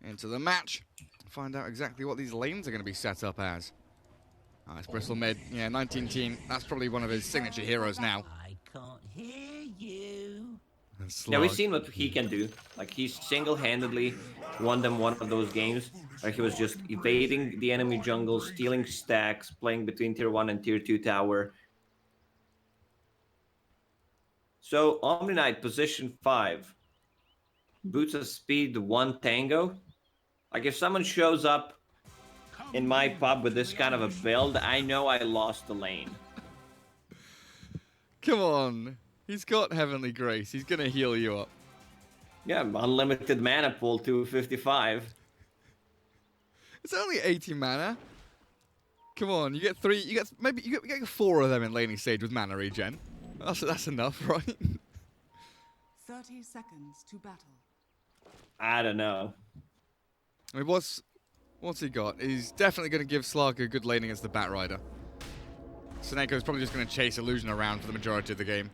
into the match. Find out exactly what these lanes are going to be set up as. It's Bristle mid. Yeah, 19 team. That's probably one of his signature heroes now. I can't hear you. Yeah, we've seen what he can do. Like, he single-handedly won them one of those games where he was just evading the enemy jungle, stealing stacks, playing between tier 1 and tier 2 tower. So, Omni Knight, position 5. Boots of speed, 1 tango. Like, if someone shows up in my pub with this kind of a build, I know I lost the lane. Come on. He's got Heavenly Grace. He's going to heal you up. Yeah, unlimited mana pool, 255. It's only 80 mana. Come on, you get 3, you get 4 of them in laning stage with mana regen. That's enough, right? 30 seconds to battle. I don't know. I mean, what's he got? He's definitely going to give Slark a good lane against the Batrider. Seneco's probably just going to chase Illusion around for the majority of the game.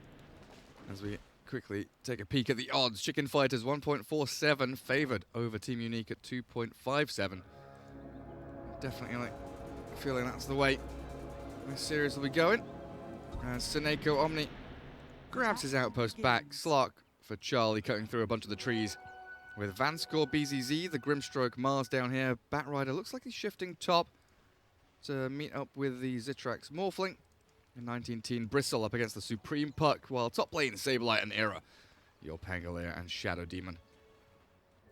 As we quickly take a peek at the odds. Chicken Fighters 1.47 favored over Team Unique at 2.57. Definitely like feeling that's the way this series will be going. As Seneco Omni grabs his outpost back. Slark for Charlie cutting through a bunch of the trees. With Vanscore, BZZ, the Grimstroke, Mars down here. Batrider looks like he's shifting top to meet up with the Zitrax Morphling. And 19-teen Bristle up against the Supreme Puck, while top lane Sableye and Era. Your Pangolier and Shadow Demon.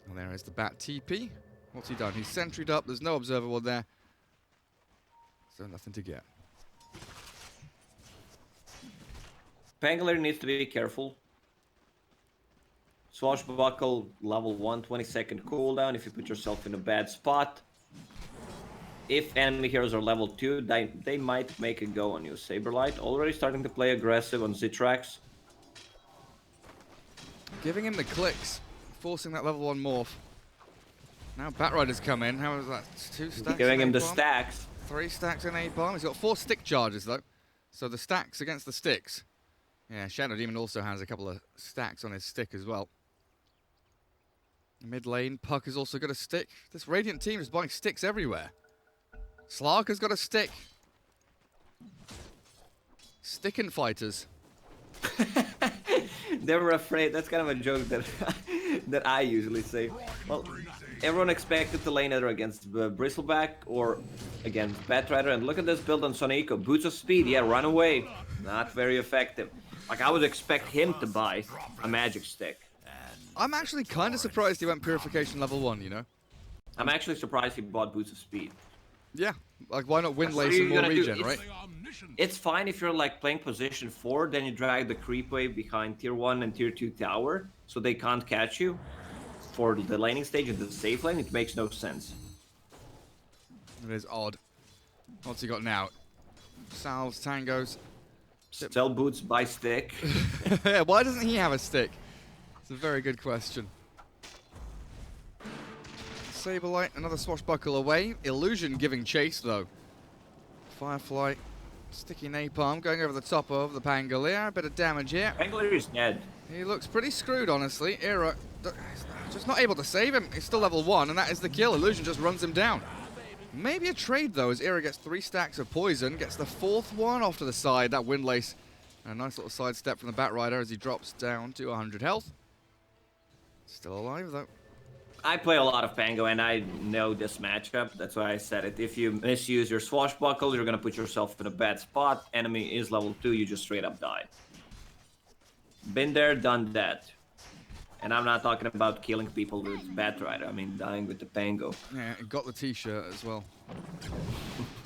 And there is the Bat TP. What's he done? He's sentryed up. There's no Observer Ward there. So nothing to get. Pangolier needs to be careful. Swashbuckle, level 1, 20-second cooldown if you put yourself in a bad spot. If enemy heroes are level 2, they might make a go on you. Saberlight already starting to play aggressive on Zitrax. Giving him the clicks, forcing that level 1 morph. Now Batrider's come in. How is that? 2 stacks? Giving him the stacks. 3 stacks in 8 bomb. He's got 4 stick charges though. So the stacks against the sticks. Yeah, Shadow Demon also has a couple of stacks on his stick as well. Mid lane, Puck has also got a stick. This Radiant team is buying sticks everywhere. Slark has got a stick. Stickin' fighters. They were afraid. That's kind of a joke that that I usually say. Well, everyone expected to lane either against Bristleback or against Batrider, and look at this build on Sonico. Boots of speed, yeah, run away. Not very effective. Like, I would expect him to buy a magic stick. I'm actually kind of surprised he went Purification level 1, you know? I'm actually surprised he bought Boots of speed. Yeah, like why not Windlace and more regen, right? It's fine if you're like playing position 4, then you drag the creep wave behind tier 1 and tier 2 tower, so they can't catch you. For the laning stage in the safe lane, it makes no sense. It is odd. What's he got now? Salves, tangos. Sell boots, buy stick. Yeah, why doesn't he have a stick? It's a very good question. Saberlight, another swashbuckle away. Illusion giving chase, though. Firefly, sticky napalm, going over the top of the Pangolier. A bit of damage here. Pangolier is dead. He looks pretty screwed, honestly. Era just not able to save him. He's still level 1, and that is the kill. Illusion just runs him down. Maybe a trade, though, as Era gets 3 stacks of poison. Gets the 4th one off to the side. That Windlace. A nice little sidestep from the Batrider as he drops down to 100 health. Still alive, though. I play a lot of Pango, and I know this matchup. That's why I said it. If you misuse your swashbuckle, you're going to put yourself in a bad spot. Enemy is level 2, you just straight up die. Been there, done that. And I'm not talking about killing people with Batrider. I mean dying with the Pango. Yeah, got the t-shirt as well.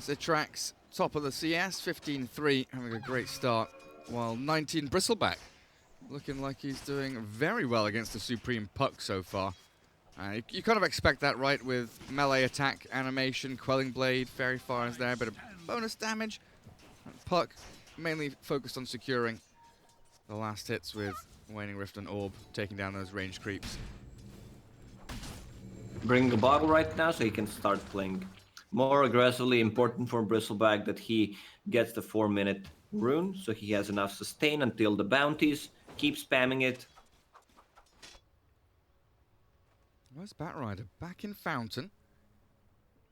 Zitrax, top of the CS, 15-3, having a great start. While 19 Bristleback, looking like he's doing very well against the Supreme Puck so far. You kind of expect that, right, with melee attack, animation, Quelling Blade, Fairy Fires there, a bit of bonus damage. Puck mainly focused on securing the last hits with Waning Rift and Orb, taking down those range creeps. Bring a bottle right now so he can start playing more aggressively. Important for Bristleback that he gets the 4-minute rune, so he has enough sustain until the bounties. Keep spamming it. Where's Batrider? Back in Fountain.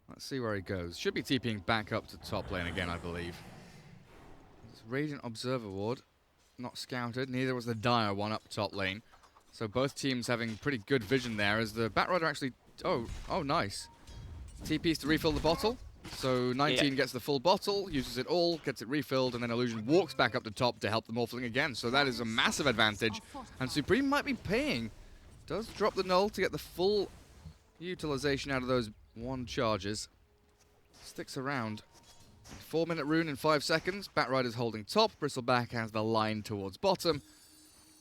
Let's see where he goes. Should be TPing back up to top lane again, I believe. This Radiant Observer Ward, not scouted. Neither was the Dire one up top lane. So both teams having pretty good vision there as the Batrider actually... Oh, nice. TPs to refill the bottle. So 19 gets the full bottle, uses it all, gets it refilled, and then Illusion walks back up the top to help the Morphling again. So that is a massive advantage. And Supreme might be paying. Does drop the null to get the full utilization out of those 1 charges. Sticks around. 4-minute rune in 5 seconds. Batrider's holding top. Bristleback has the line towards bottom.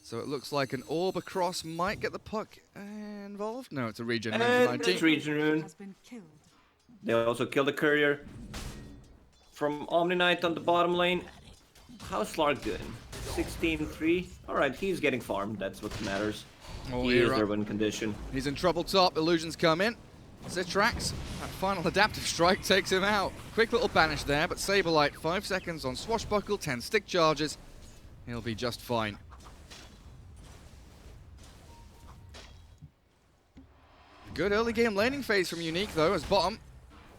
So it looks like an orb across might get the puck involved. No, it's a regen rune for 19. It's regen rune. Has been killed. They also killed the courier. From Omni Knight on the bottom lane. How's Slark doing? 16-3. Alright, he's getting farmed. That's what matters. Oh, He is their win condition. He's in trouble top. Illusions come in. Zitrax, that final adaptive strike takes him out. Quick little banish there, but Saberlight, 5 seconds on Swashbuckle, 10 stick charges. He'll be just fine. Good early game laning phase from Unique though, as bottom,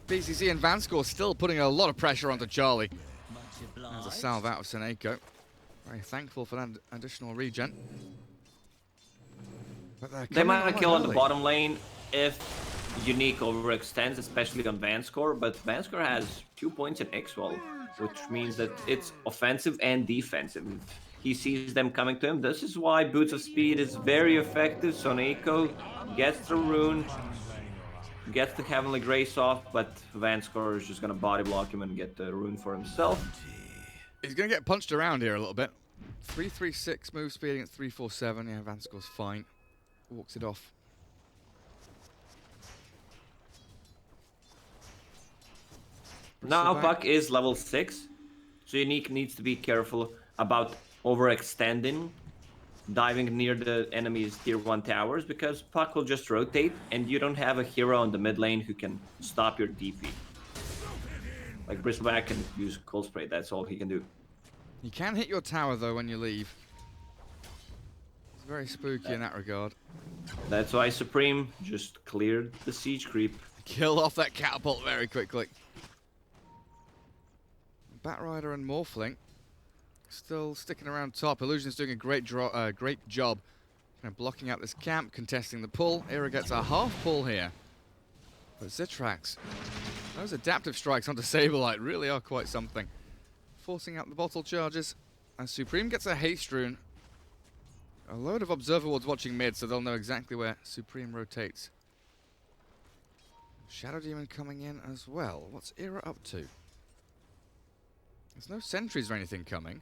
BCC and Vanscore still putting a lot of pressure onto Charlie. There's a salve out of Seneko. Very thankful for that additional regen. But They might not kill on the bottom lane if Unique overextends, especially on Vanscore, but Vanscore has 2 points in X-Wall, which means that it's offensive and defensive. He sees them coming to him. This is why Boots of Speed is very effective. Soneko gets the rune, gets the Heavenly Grace off, but Vanscore is just going to body block him and get the rune for himself. He's going to get punched around here a little bit. 336 move speed against 347. Yeah, Vanscore's fine. Walks it off. Now Puck is level 6, so Unique needs to be careful about overextending, diving near the enemy's tier 1 towers, because Puck will just rotate and you don't have a hero on the mid lane who can stop your DP. Like Bristleback can use Cold Spray, that's all he can do. You can hit your tower though when you leave. It's very spooky in that regard. That's why Supreme just cleared the siege creep. Kill off that catapult very quickly. Batrider and Morphling still sticking around top. Illusion's doing a great job kind of blocking out this camp, contesting the pull. Era gets a half pull here. But Zitrax, those adaptive strikes onto Saberlight really are quite something. Forcing out the bottle charges. And Supreme gets a haste rune. A load of Observer Wards watching mid, so they'll know exactly where Supreme rotates. Shadow Demon coming in as well. What's Era up to? There's no sentries or anything coming.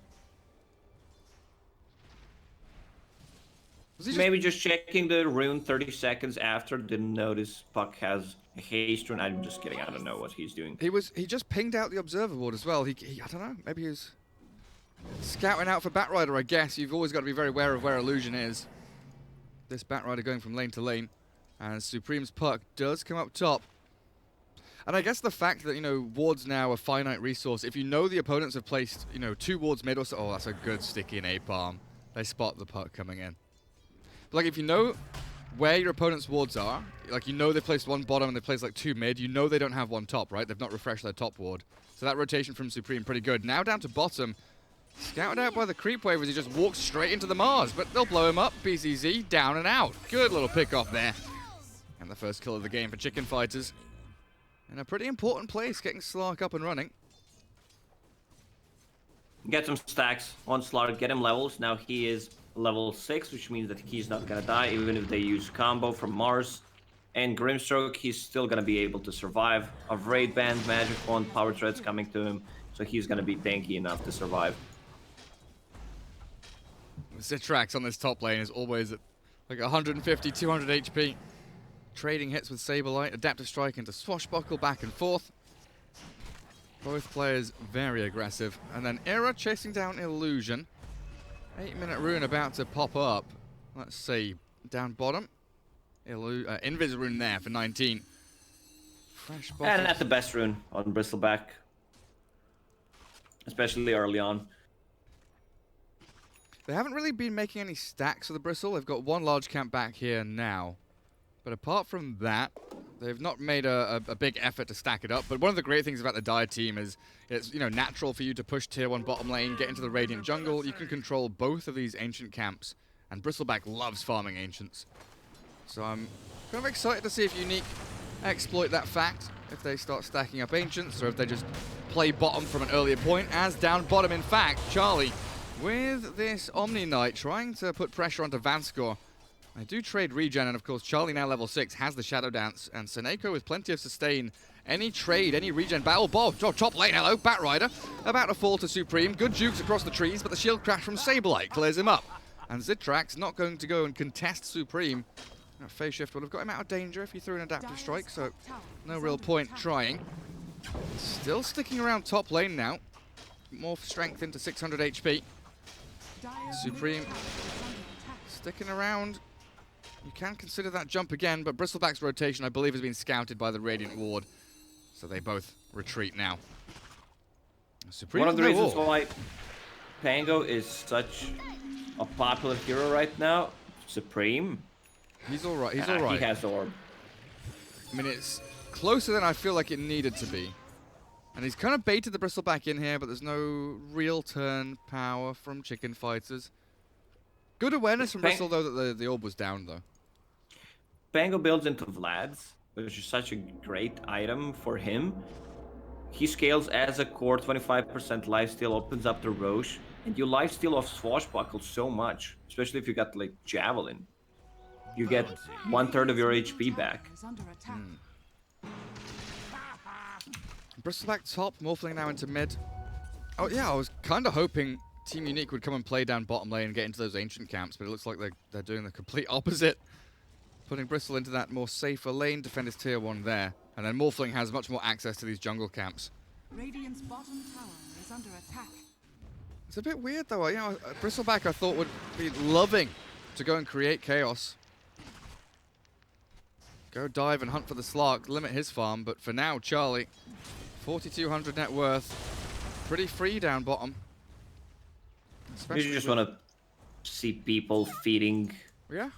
Was he Maybe just checking the rune 30 seconds after, didn't notice Puck has a haste rune. I'm just kidding, I don't know what he's doing. He just pinged out the Observer Ward as well. He I don't know, maybe he was scouting out for Batrider, I guess. You've always got to be very aware of where Illusion is. This Batrider going from lane to lane. And Supreme's Puck does come up top. And I guess the fact that, you know, wards now are finite resource. If you know the opponents have placed, you know, 2 wards mid or so. Oh, that's a good sticky and napalm. They spot the puck coming in. But like, if you know where your opponent's wards are, like you know they've placed 1 bottom and they've placed like 2 mid, you know they don't have 1 top, right? They've not refreshed their top ward. So that rotation from Supreme, pretty good. Now down to bottom. Scouted out by the creep wave as he just walks straight into the Mars. But they'll blow him up. BCZ down and out. Good little pick off there. And the first kill of the game for Chicken Fighters. In a pretty important place, getting Slark up and running. Get some stacks on Slark, get him levels. Now he is level 6, which means that he's not gonna die, even if they use combo from Mars and Grimstroke. He's still gonna be able to survive. A Raid Band, Magic Wand, Power Threads coming to him, so he's gonna be tanky enough to survive. Zitrax on this top lane is always at like 150, 200 HP. Trading hits with Saberlight, Adaptive Strike into Swashbuckle, back and forth. Both players very aggressive. And then Era chasing down Illusion. 8-minute rune about to pop up. Let's see, down bottom. Invis rune there for 19. Fresh bottles. And that's the best rune on Bristleback. Especially early on. They haven't really been making any stacks of the Bristle. They've got 1 large camp back here now. But apart from that, they've not made a big effort to stack it up. But one of the great things about the Dire team is it's, you know, natural for you to push tier 1 bottom lane, get into the Radiant jungle. You can control both of these ancient camps. And Bristleback loves farming ancients. So I'm kind of excited to see if Unique exploit that fact, if they start stacking up ancients, or if they just play bottom from an earlier point. As down bottom, in fact, Charlie, with this Omni Knight, trying to put pressure onto Vanskor. I do trade regen, and of course Charlie now level 6 has the Shadow Dance, and Seneko with plenty of sustain. Any trade, any regen, battle ball, top lane, hello, Batrider, about to fall to Supreme. Good jukes across the trees, but the shield crash from Sableye clears him up. And Zitrak's not going to go and contest Supreme. That phase shift would have got him out of danger if he threw an adaptive strike, so no real point trying. Still sticking around top lane now. More strength into 600 HP. Supreme sticking around. You can consider that jump again, but Bristleback's rotation, I believe, has been scouted by the Radiant Ward. So they both retreat now. Supreme One of the reasons why Pango is such a popular hero right now, Supreme. He's alright, he's alright. He has Orb. I mean, it's closer than I feel like it needed to be. And he's kind of baited the Bristleback in here, but there's no real turn power from Chicken Fighters. Good awareness from Bristle, though, that the Orb was down, though. Pango builds into Vlad's, which is such a great item for him. He scales as a core, 25% lifesteal, opens up the Roche, and you lifesteal off Swashbuckle so much, especially if you got, like, Javelin. You get 1/3 of your HP back. Bristleback top, Morphling now into mid. Oh yeah, I was kind of hoping Team Unique would come and play down bottom lane and get into those ancient camps, but it looks like they're doing the complete opposite. Putting Bristle into that more safer lane, defend his tier 1 there. And then Morphling has much more access to these jungle camps. Radiant's bottom tower is under attack. It's a bit weird though, you know, Bristleback I thought would be loving to go and create chaos. Go dive and hunt for the Slark, limit his farm, but for now, Charlie, 4,200 net worth, pretty free down bottom. You just want to see people feeding. Yeah,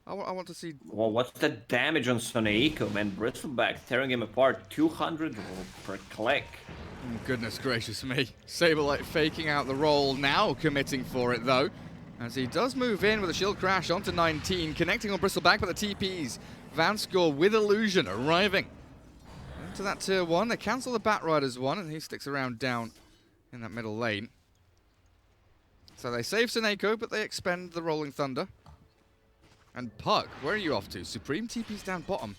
I want to see. Well, what's the damage on Soneiko, man? Bristleback tearing him apart, 200 per click. Goodness gracious me. Sableye faking out the roll, now committing for it though, as he does move in with a shield crash onto 19, connecting on Bristleback, but the TPs. Vanskor with Illusion arriving into that tier 1. They cancel the Batrider's one, and he sticks around down in that middle lane. So they save Seneko, but they expend the Rolling Thunder. And Puck, where are you off to? Supreme TP's down bottom.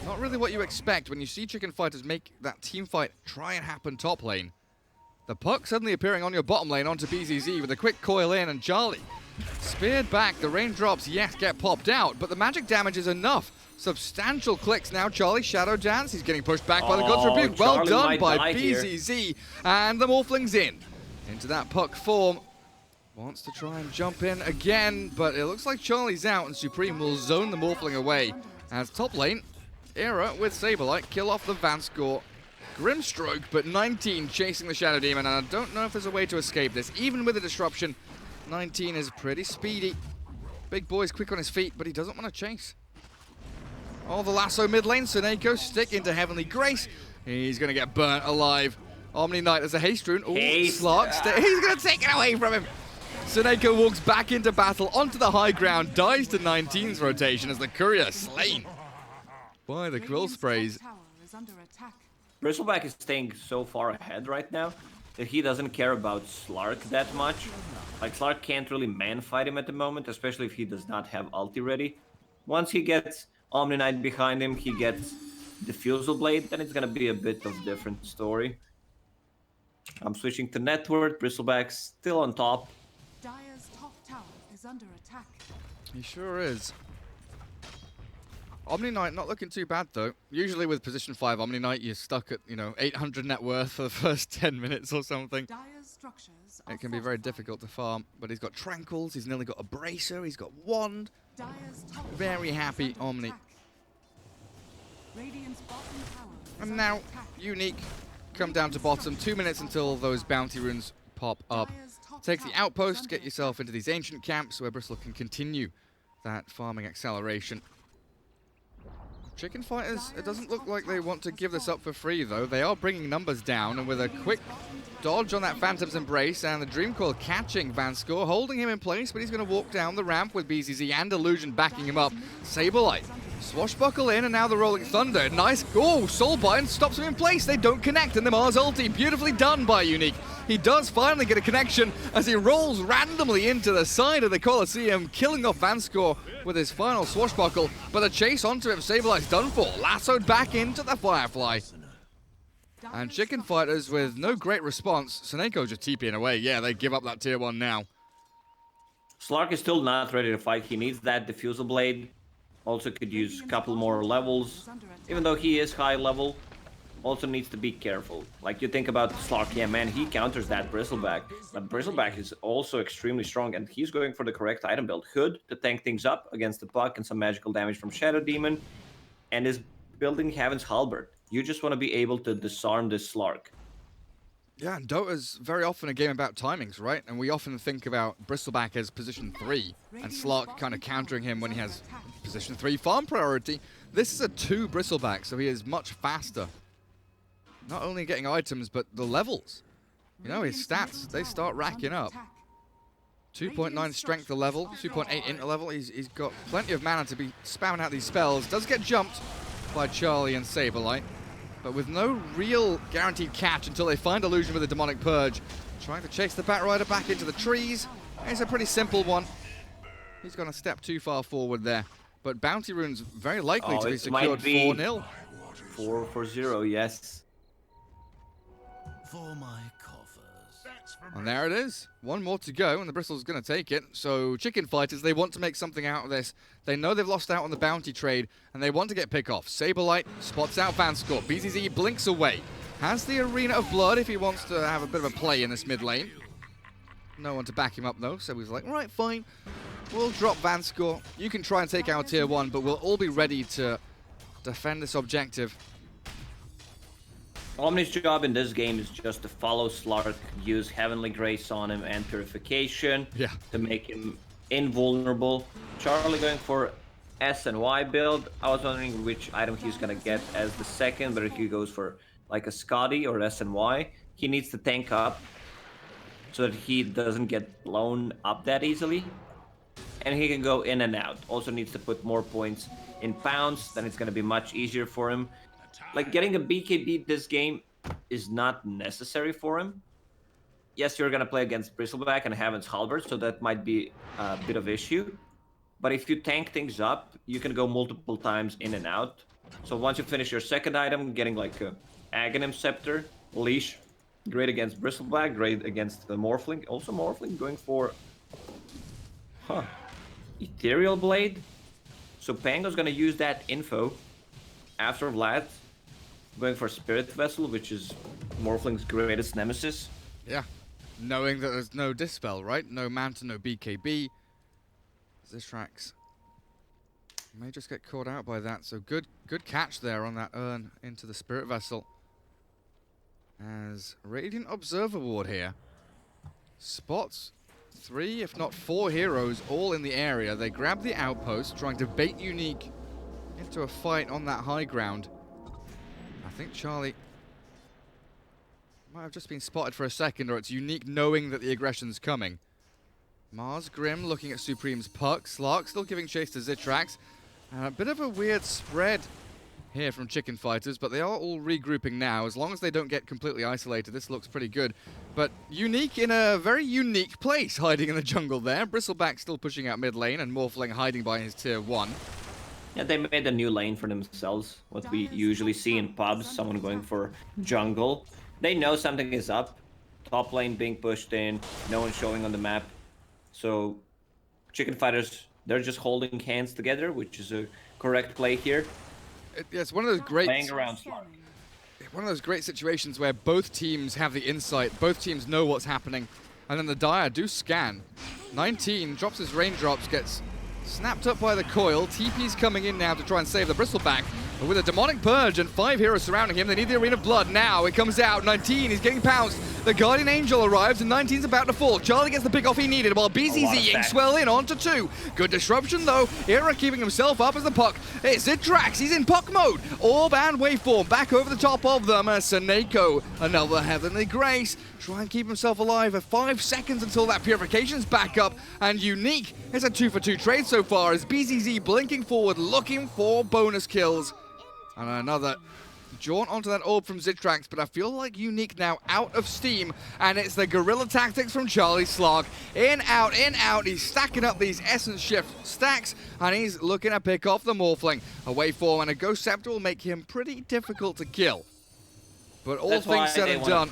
Not really what you expect when you see Chicken Fighters make that team fight try and happen top lane. The Puck suddenly appearing on your bottom lane onto BZZ with a quick coil in, and Charlie speared back. The raindrops, yes, get popped out, but the magic damage is enough. Substantial clicks now. Charlie Shadow Dance. He's getting pushed back by the God's Rebuke. Well done by BZZ. And the Morphling's in. Into that Puck form. Wants to try and jump in again, but it looks like Charlie's out, and Supreme will zone the Morphling away. As top lane, Era with Sableye kill off the Vanskor. Grimstroke, but 19 chasing the Shadow Demon, and I don't know if there's a way to escape this. Even with a disruption, 19 is pretty speedy. Big boy's quick on his feet, but he doesn't want to chase. Oh, the lasso mid lane. Seneko stick into Heavenly Grace. He's going to get burnt alive. Omni Knight as a haste rune. Ooh, Slark. He's going to take it away from him. Seneko walks back into battle onto the high ground. Dies to 19's rotation as the courier slain by the Quill Sprays. Bristleback is staying so far ahead right now that he doesn't care about Slark that much. Like, Slark can't really man-fight him at the moment, especially if he does not have ulti ready. Once he gets Omni Knight behind him, he gets Diffusal Blade, then it's gonna be a bit of a different story. I'm switching to Network. Bristleback's still on top. Dire's top tower is under attack. He sure is. Omni Knight not looking too bad though. Usually with position 5 Omni Knight you're stuck at, 800 net worth for the first 10 minutes or something. Dire's structures are It can be very difficult to farm, but he's got Tranquils, he's nearly got a Bracer, he's got Wand. Dire's top Very tower happy is under Omni. attack. Radiant's bottom tower is And under now, attack. Unique come down to bottom. 2 minutes until those bounty runes pop up. Take the outpost, get yourself into these ancient camps where Bristle can continue that farming acceleration. Chicken Fighters, it doesn't look like they want to give this up for free, though. They are bringing numbers down, and with a quick dodge on that Phantom's Embrace, and the Dream Coil catching Vanskor, holding him in place, but he's going to walk down the ramp with BZZ and Illusion backing him up. Saberlight, swashbuckle in, and now the Rolling Thunder. Nice, Soulbind stops him in place. They don't connect, and the Mars ulti, beautifully done by Unique. He does finally get a connection as he rolls randomly into the side of the Colosseum, killing off Vanskor with his final swashbuckle, but the chase onto him, Saberlight's done for, lassoed back into the Firefly. And Chicken Fighters with no great response. Seneko just TPing away. Yeah, they give up that tier 1 now. Slark is still not ready to fight. He needs that Diffusal Blade. Also could use a couple more levels. Even though he is high level, also needs to be careful. Like you think about Slark, yeah man, he counters that Bristleback. But Bristleback is also extremely strong, and he's going for the correct item build. Hood to tank things up against the puck and some magical damage from Shadow Demon. And is building Heaven's Halberd. You just want to be able to disarm this Slark. Yeah, and Dota's very often a game about timings, right? And we often think about Bristleback as position 3, and Slark kind of countering him when he has position 3 farm priority. This is a 2 Bristleback, so he is much faster. Not only getting items, but the levels. You know, his stats, they start racking up. 2.9 strength to level, 2.8 int level. He's got plenty of mana to be spamming out these spells. Does get jumped by Charlie and Saberlight, but with no real guaranteed catch until they find Illusion with a Demonic Purge. Trying to chase the Batrider back into the trees. It's a pretty simple one. He's gone a step too far forward there. But Bounty Rune's very likely to be secured 4-0. 4-0, yes. For my coffers. And there it is. One more to go, and the Bristol's going to take it. So Chicken Fighters, they want to make something out of this. They know they've lost out on the bounty trade, and they want to get pick off. Saberlight spots out Vanskor. BZZ blinks away. Has the Arena of Blood if he wants to have a bit of a play in this mid lane. No one to back him up, though, so he's like, right, fine. We'll drop Vanskor. You can try and take our tier 1, but we'll all be ready to defend this objective. Omni's job in this game is just to follow Slark, use Heavenly Grace on him and Purification to make him invulnerable. Charlie going for S and Y build. I was wondering which item he's gonna get as the second, but if he goes for like a Scotty or S and Y, he needs to tank up so that he doesn't get blown up that easily. And he can go in and out. Also needs to put more points in pounds, then it's gonna be much easier for him. Like, getting a BKB this game is not necessary for him. Yes, you're going to play against Bristleback and Heaven's Halberd, so that might be a bit of issue. But if you tank things up, you can go multiple times in and out. So once you finish your second item, getting like a Aghanim Scepter, Leash, great against Bristleback, great against the Morphling. Also Morphling going for... Ethereal Blade. So Pango's going to use that info after Vlad. Going for Spirit Vessel, which is Morphling's greatest nemesis. Yeah, knowing that there's no Dispel, right? No Manta, no BKB. Zithrax may just get caught out by that, so good catch there on that urn into the Spirit Vessel. As Radiant Observer Ward here spots 3, if not 4 heroes all in the area. They grab the outpost, trying to bait Unique into a fight on that high ground. I think Charlie might have just been spotted for a second, or it's Unique knowing that the aggression's coming. Mars Grim looking at Supreme's puck. Slark still giving chase to Zithrax. A bit of a weird spread here from Chicken Fighters, but they are all regrouping now. As long as they don't get completely isolated, this looks pretty good. But Unique in a very unique place, hiding in the jungle there. Bristleback still pushing out mid lane, and Morphling hiding by his tier 1. Yeah, they made a new lane for themselves. What we usually see in pubs, someone going for jungle. They know something is up. Top lane being pushed in, no one showing on the map. So, Chicken Fighters, they're just holding hands together, which is a correct play here. It's one of those great... Playing around Slark. One of those great situations where both teams have the insight, both teams know what's happening, and then the Dire do scan. 19 drops his raindrops, gets snapped up by the coil. TP's coming in now to try and save the Bristleback. But with a Demonic Purge and 5 heroes surrounding him, they need the Arena of Blood now. It comes out. 19, he's getting pounced. The Guardian Angel arrives and 19's about to fall. Charlie gets the pick off he needed while BZZ Inkswell in onto 2. Good disruption though. Era keeping himself up as the puck. It's Zitrax. He's in puck mode. Orb and Waveform back over the top of them as Seneko, another Heavenly Grace, try and keep himself alive for 5 seconds until that purification's back up. And Unique is a 2-for-2 trade so far as BZZ blinking forward looking for bonus kills. And another jaunt onto that orb from Zitrax, but I feel like Unique now out of steam, and it's the guerrilla tactics from Charlie Slark. In, out, he's stacking up these Essence Shift stacks, and he's looking to pick off the Morphling. A Waveform and a Ghost Scepter will make him pretty difficult to kill. But all things said and done.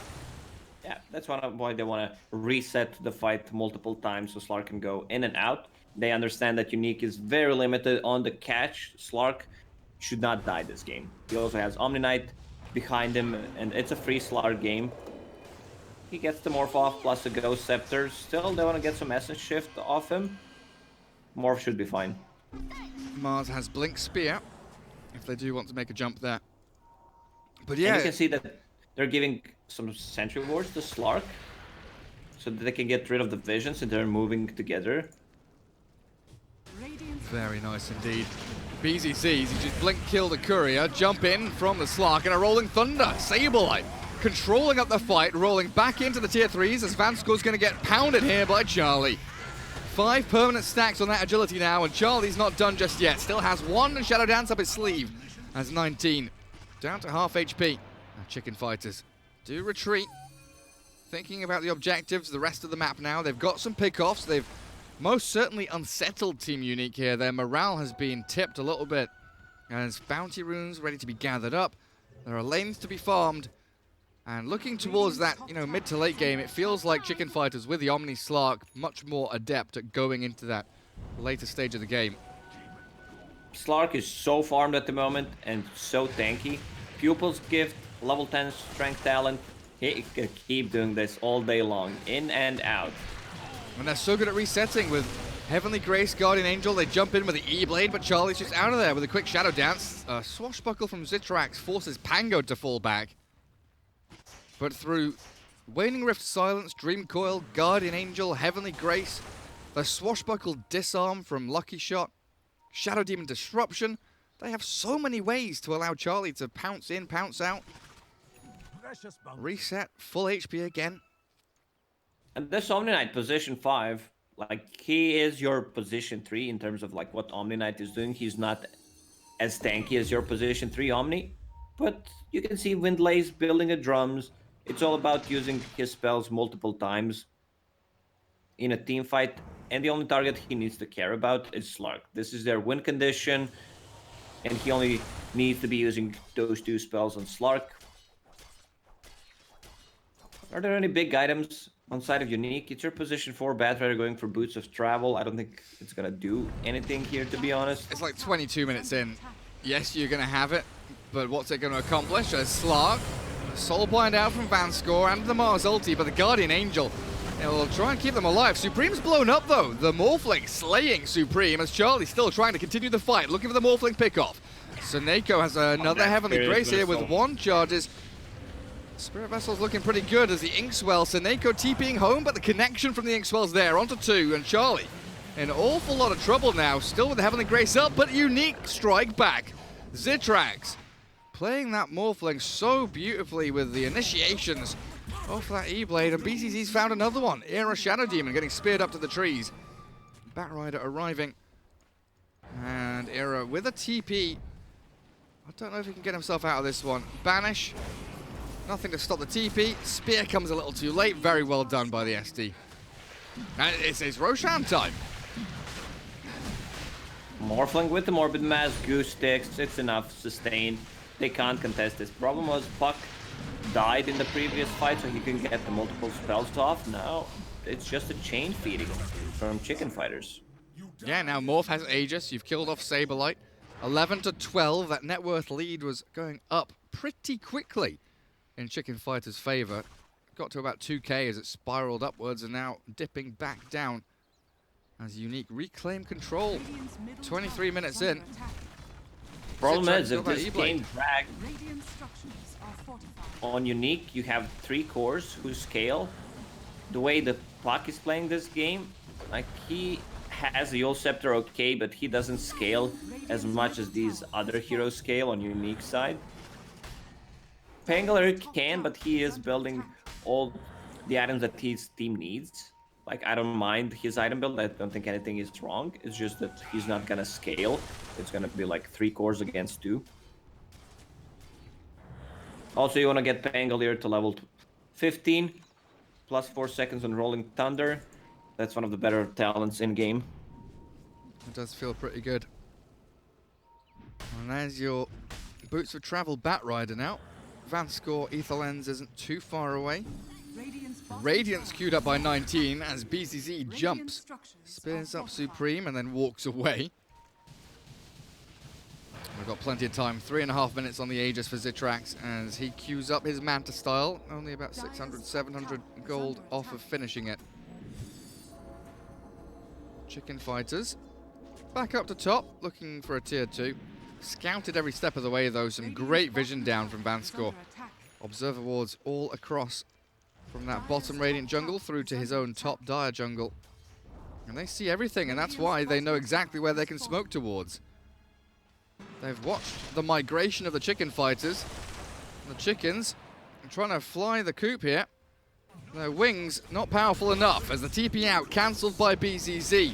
Yeah, that's why they want to reset the fight multiple times so Slark can go in and out. They understand that Unique is very limited on the catch. Slark should not die this game. He also has Omni Knight behind him, and it's a free Slark game. He gets the Morph off plus a Ghost Scepter. Still, they want to get some Essence Shift off him. Morph should be fine. Mars has Blink Spear, if they do want to make a jump there. But yeah, and you can see that they're giving some Sentry Wards to Slark, so that they can get rid of the visions and they're moving together. very nice indeed. BZCs, he just blink kill the courier, jump in from the Slark, and a Rolling Thunder. Saberlight controlling up the fight, rolling back into the tier 3s as Vanscore's going to get pounded here by Charlie. 5 permanent stacks on that agility now, and Charlie's not done just yet. Still has 1 Shadow Dance up his sleeve as 19 down to half HP. Now Chicken Fighters do retreat. Thinking about the objectives, the rest of the map now. They've got some pickoffs. They've most certainly unsettled Team Unique here. Their morale has been tipped a little bit. As bounty runes ready to be gathered up. There are lanes to be farmed. And looking towards that, mid to late game, it feels like Chicken Fighters with the Omni Slark much more adept at going into that later stage of the game. Slark is so farmed at the moment and so tanky. Pupil's Gift, level 10 strength talent. He can keep doing this all day long, in and out. And they're so good at resetting with Heavenly Grace, Guardian Angel. They jump in with the E-Blade, but Charlie's just out of there with a quick Shadow Dance. Swashbuckle from Zitrax forces Pango to fall back. But through Waning Rift Silence, Dream Coil, Guardian Angel, Heavenly Grace, the Swashbuckle Disarm from Lucky Shot, Shadow Demon Disruption, they have so many ways to allow Charlie to pounce in, pounce out. Reset, full HP again. And this Omni Knight position 5, he is your position 3 in terms of what Omni Knight is doing. He's not as tanky as your position 3 Omni, but you can see Windlace building the drums. It's all about using his spells multiple times in a team fight, and the only target he needs to care about is Slark. This is their win condition, and he only needs to be using those 2 spells on Slark. Are there any big items on side of Unique? It's your position 4 Batrider going for Boots of Travel. I don't think it's going to do anything here, to be honest. It's like 22 minutes in. Yes, you're going to have it, but what's it going to accomplish? As Slark, Soulblind out from Vanscore and the Mars ulti, but the Guardian Angel will try and keep them alive. Supreme's blown up, though. The Morphling slaying Supreme as Charlie still trying to continue the fight, looking for the Morphling pickoff. Seneko has another Heavenly Grace here with 1 charges. Spirit Vessel's looking pretty good as the Inkswell. Seneko TPing home, but the connection from the Inkswell's there. Onto 2, and Charlie in an awful lot of trouble now. Still with the Heavenly Grace up, but Unique strike back. Zitrax playing that Morphling so beautifully with the initiations off that E-Blade, and BCC's found another one. Era Shadow Demon getting speared up to the trees. Batrider arriving, and Era with a TP. I don't know if he can get himself out of this one. Banish. Nothing to stop the TP. Spear comes a little too late. Very well done by the SD. And it's Roshan time. Morphling with the Morbid Mass, Goose Sticks. It's enough. Sustain. They can't contest this. Problem was Puck died in the previous fight, so he can get the multiple spells off. Now it's just a chain feeding from Chicken Fighters. Yeah, now Morph has Aegis. You've killed off Saberlight. 11 to 12. That net worth lead was going up pretty quickly in Chicken Fighters' favor. Got to about 2k as it spiraled upwards, and now dipping back down as Unique reclaim control. 23 minutes in. Problem Citrax is, got if that this E-blade. game drags Radiant structures are fortified. on Unique, you have 3 cores who scale. The way the Puck is playing this game, like he has the Yule Scepter okay, but he doesn't scale as much as these other heroes scale on Unique side. Pangler can, but he is building all the items that his team needs. Like, I don't mind his item build. I don't think anything is wrong. It's just that he's not gonna scale. It's gonna be like 3 cores against 2. Also, you want to get Pangolier to level 15, plus 4 seconds on Rolling Thunder. That's one of the better talents in game. It does feel pretty good. And there's your Boots of Travel Batrider now. Vanscore Ether Lens isn't too far away. Radiance queued up by 19 as BCZ jumps, spears up Supreme and then walks away. We've got plenty of time, 3.5 minutes on the Aegis for Citrax as he queues up his Manta style. Only about 600, 700 gold off of finishing it. Chicken Fighters back up to top, looking for a tier 2. Scouted every step of the way though, some great vision down from Vanscore. Observer wards all across from that bottom Radiant jungle through to his own top Dire jungle. And they see everything, and that's why they know exactly where they can smoke towards. They've watched the migration of the Chicken Fighters. The chickens are trying to fly the coop here. Their wings not powerful enough as the TP out cancelled by BZZ.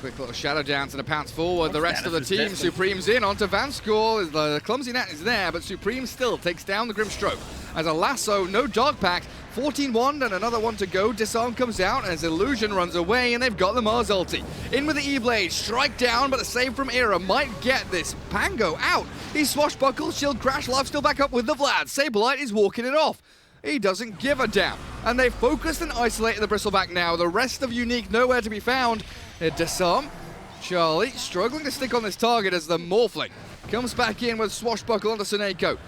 Quick little shadow dance and a pounce forward. The rest of the team, Supreme's in onto Vanscore. The clumsy net is there, but Supreme still takes down the Grimstroke. As a lasso, no dog pack, 14-1 and another one to go. Disarm comes out as Illusion runs away and they've got the Mars ulti. In with the E-Blade, strike down, but a save from Era might get this. Pango out. He swashbuckles, shield crash, life still back up with the Vlad. Saberlight is walking it off. He doesn't give a damn. And they've focused and isolated the Bristleback now. The rest of Unique nowhere to be found. Disarm. Charlie struggling to stick on this target as the Morphling comes back in with swashbuckle onto Seneko.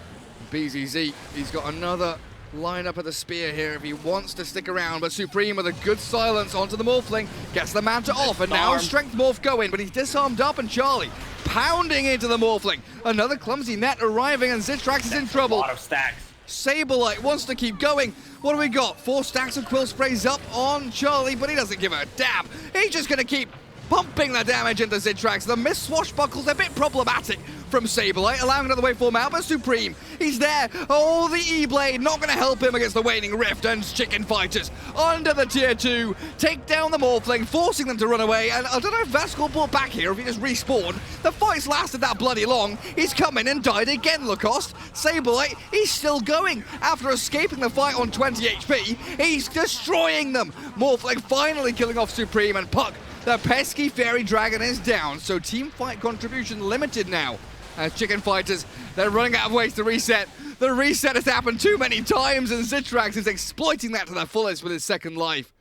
BZZ, he's got another lineup of the spear here if he wants to stick around, but Supreme with a good silence onto the Morphling, gets the Manta off, and now Strength Morph going, but he's disarmed up, and Charlie pounding into the Morphling. Another clumsy net arriving, and Citrax is in trouble. A lot of stacks. Saberlight wants to keep going. What do we got? 4 stacks of Quill Sprays up on Charlie, but he doesn't give a damn. He's just going to keep pumping the damage into Citrax. The missed swashbuckle's a bit problematic from Saberlight, allowing another waveform out, but Supreme, he's there. Oh, the E-Blade not going to help him against the Waning Rift, and Chicken Fighters under the tier 2, take down the Morphling, forcing them to run away, and I don't know if Vanscore brought back here, if he just respawned. The fight's lasted that bloody long. He's come in and died again, Lacoste. Saberlight, he's still going. After escaping the fight on 20 HP, he's destroying them. Morphling finally killing off Supreme, and Puck, the pesky Fairy Dragon, is down, so team fight contribution limited now. As Chicken Fighters, they're running out of ways to reset. The reset has happened too many times, and Citrax is exploiting that to the fullest with his second life.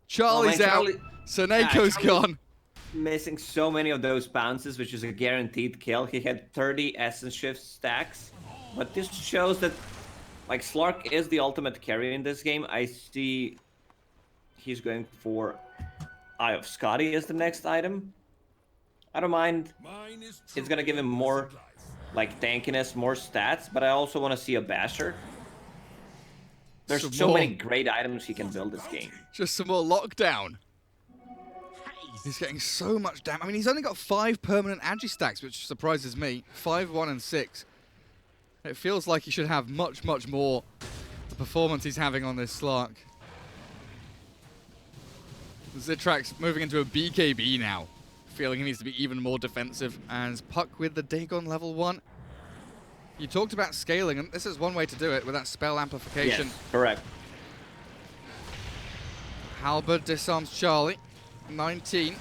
Charlie's out, Seneco's gone. Missing so many of those bounces, which is a guaranteed kill. He had 30 Essence Shift stacks, but this shows that, like, Slark is the ultimate carry in this game. I see he's going for Eye of Scotty as the next item. I don't mind. It's gonna give him more, like, tankiness, more stats, but I also want to see a Basher. There's so many great items he can build this game. Just some more lockdown. He's getting so much damage. I mean, he's only got 5 permanent Agi stacks, which surprises me. 5, 1, and 6. It feels like he should have much, much more. The performance he's having on this Slark. Citrax moving into a BKB now. Feeling he needs to be even more defensive, as Puck with the Dagon level 1. You talked about scaling, and this is one way to do it with that spell amplification. Yes, correct. Halberd disarms Charlie. 19.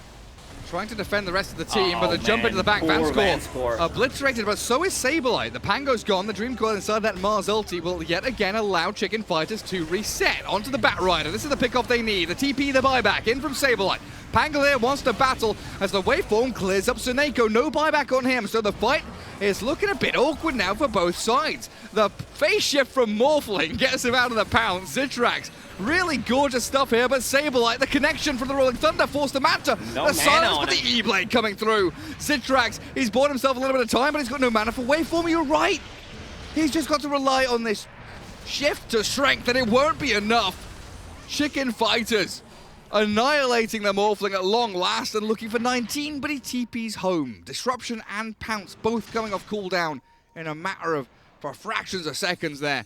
Trying to defend the rest of the team, but the jump into the back, Vanscore obliterated, but so is Saberlight. The Pango's gone, the Dream Coil inside that Mars ulti will yet again allow Chicken Fighters to reset onto the Batrider. This is the pick-off they need. The TP, the buyback, in from Saberlight. Pango here wants to battle as the waveform clears up Suneko. No buyback on him, so the fight is looking a bit awkward now for both sides. The phase shift from Morphling gets him out of the pounce. Zitrax, really gorgeous stuff here, but Saberlight, the connection from the Rolling Thunder forced the Manta. The silence for the E-Blade coming through. Zitrax, he's bought himself a little bit of time, but he's got no mana for waveform. You're right. He's just got to rely on this shift to strength, and it won't be enough. Chicken Fighters annihilating the Morphling at long last and looking for 19, but he TP's home. Disruption and Pounce both coming off cooldown in a matter of fractions of seconds there.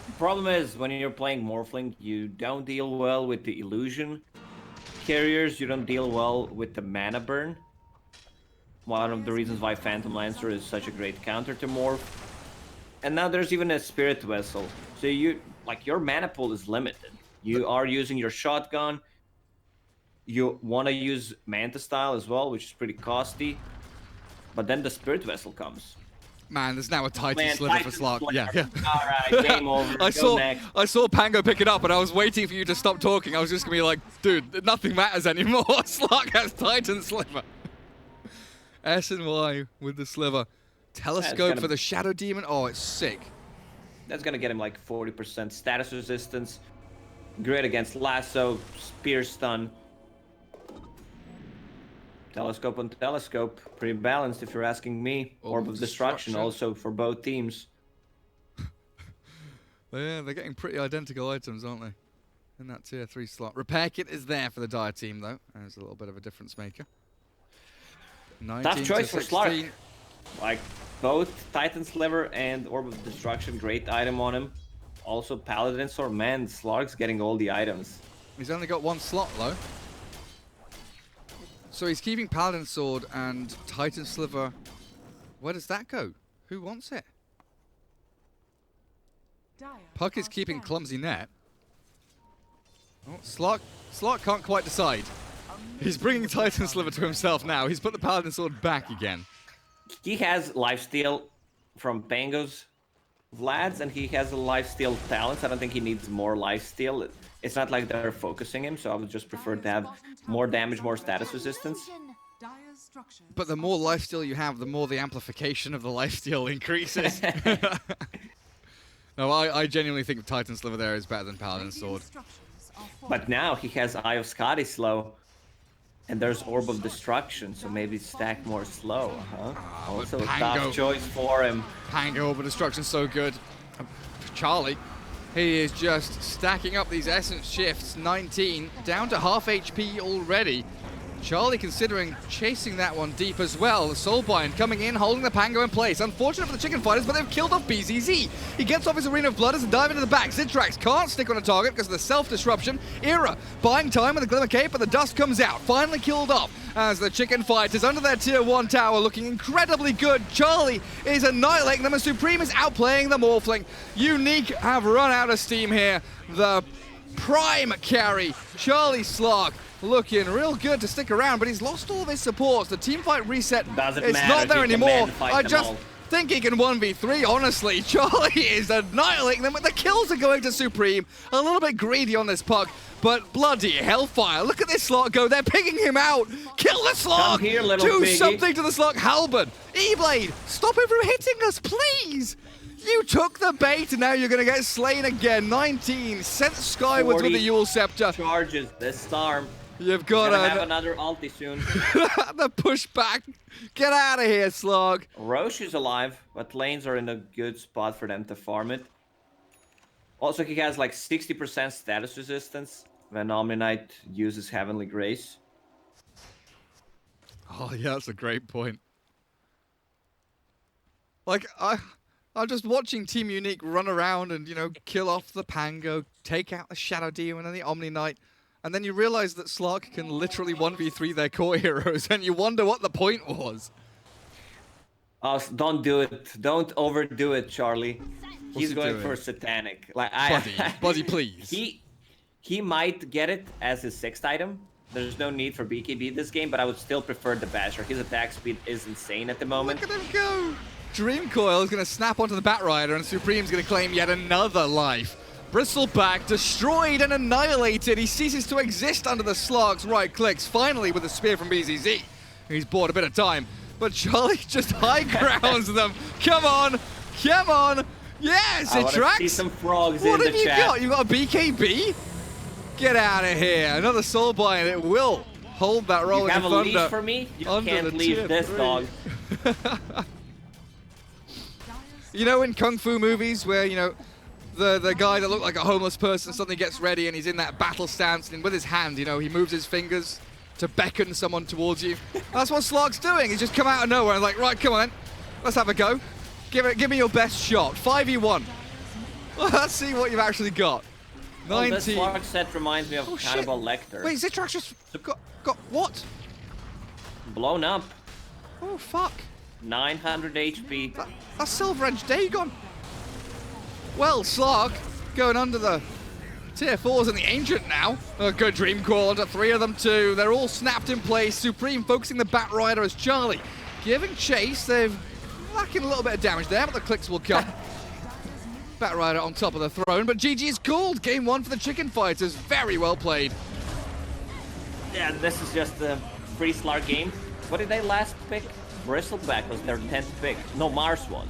The problem is, when you're playing Morphling, you don't deal well with the illusion carriers, you don't deal well with the mana burn. One of the reasons why Phantom Lancer is such a great counter to Morph. And now there's even a Spirit Vessel. So your mana pool is limited. You are using your shotgun. You want to use Manta Style as well, which is pretty costly. But then the Spirit Vessel comes. Man, there's now a Titan Sliver for Slark. Yeah. All right, game over. I saw Pango pick it up, and I was waiting for you to stop talking. I was just going to be like, dude, nothing matters anymore. Slark has Titan Sliver. S&Y with the Sliver. Telescope for the Shadow Demon. Oh, it's sick. That's going to get him like 40% status resistance. Great against Lasso, Spear Stun. Telescope on Telescope. Pretty balanced if you're asking me. Orb of Destruction also for both teams. Yeah, they're getting pretty identical items, aren't they? In that tier 3 slot. Repair Kit is there for the Dire team, though. There's a little bit of a difference maker. Tough choice for Slark. Like, both Titan Sliver and Orb of Destruction, great item on him. Also, Paladin Sword. Man, Slark's getting all the items. He's only got one slot, though. So he's keeping Paladin Sword and Titan Sliver. Where does that go? Who wants it? Puck is keeping Clumsy Net. Oh, Slark can't quite decide. He's bringing Titan Sliver to himself now. He's put the Paladin Sword back again. He has lifesteal from Pango's Vlad's, and he has a lifesteal talents. I don't think he needs more lifesteal. It's not like they're focusing him, so I would just prefer to have more damage, more status resistance. But the more lifesteal you have, the more the amplification of the lifesteal increases. No, I genuinely think Titan Sliver there is better than Paladin Sword. But now he has Eye of Scotty slow. And there's Orb of Destruction, so maybe stack more slow, huh? Also a tough choice for him. Pango Orb of Destruction so good. Charlie, he is just stacking up these Essence shifts. 19, down to half HP already. Charlie considering chasing that one deep as well. The Soulbind coming in, holding the Pango in place. Unfortunate for the Chicken Fighters, but they've killed off BZZ. He gets off his Arena of Blood as a dive into the back. Zitrax can't stick on a target because of the self-disruption. Era buying time with the Glimmer Cape, but the dust comes out. Finally killed off as the Chicken Fighters under their tier 1 tower looking incredibly good. Charlie is annihilating them and Supreme is outplaying the Morphling. Unique have run out of steam here. The prime carry, Charlie Slark, looking real good to stick around, but he's lost all of his supports. The team fight reset Doesn't it's matter, not there anymore. I just all. think he can 1v3, honestly. Charlie is annihilating them, but the kills are going to Supreme. A little bit greedy on this puck, but bloody hellfire. Look at this slot go. They're picking him out. Kill the slot. Come here, little Do piggy. something to the slot. Halberd, E-Blade, stop him from hitting us, please. You took the bait, and now you're going to get slain again. 19, sent skywards with the Yule Scepter. Charges this storm. You've got to have another ulti soon. the pushback. Get out of here, Slog. Roche is alive, but lanes are in a good spot for them to farm it. Also, he has like 60% status resistance when Omni-Knight uses Heavenly Grace. Oh, yeah, that's a great point. Like, I'm just watching Team Unique run around and, you know, kill off the Pango, take out the Shadow Demon and the Omni-Knight. And then you realize that Slark can literally 1v3 their core heroes, and you wonder what the point was. Oh, don't do it. Don't overdo it, Charlie. He's going for Satanic. Like, Buddy, please. He might get it as his 6th item. There's no need for BKB this game, but I would still prefer the Basher. His attack speed is insane at the moment. Look at him go! Dream Coil is going to snap onto the Batrider, and Supreme's going to claim yet another life. Bristleback destroyed and annihilated. He ceases to exist under the Slog's right clicks. Finally, with a spear from BZZ. He's bought a bit of time. But Charlie just high grounds them. Come on. Come on. Yes, it tracks. See some frogs What in have the you chat. got? You got a BKB? Get out of here. Another Soulbind. It will hold that rolling You have a thunder. leash for me? You under can't the leave tier this 3. dog. You know, in Kung Fu movies where, you know, the guy that looked like a homeless person suddenly gets ready and he's in that battle stance and with his hand, you know, he moves his fingers to beckon someone towards you. That's what Slog's doing. He's just come out of nowhere and like, right, come on, let's have a go. Give me your best shot. 5v1. Well, let's see what you've actually got. Well, 19. this Slog set reminds me of Oh, shit. Cannibal Lecter. Wait, Zitrax just got what? Blown up. Oh, fuck. 900 HP. That's Silver Edge Dagon. Well, Slog going under the tier 4s and the Ancient now. A good Dream Call onto 3 of them too. They're all snapped in place. Supreme focusing the Bat Rider as Charlie giving chase. They've lacking a little bit of damage there, but the clicks will come. Bat Rider on top of the throne, but GG is called. Game 1 for the Chicken Fighters. Very well played. Yeah, this is just a free Slark game. What did they last pick? Bristleback was their 10th pick. No, Mars was.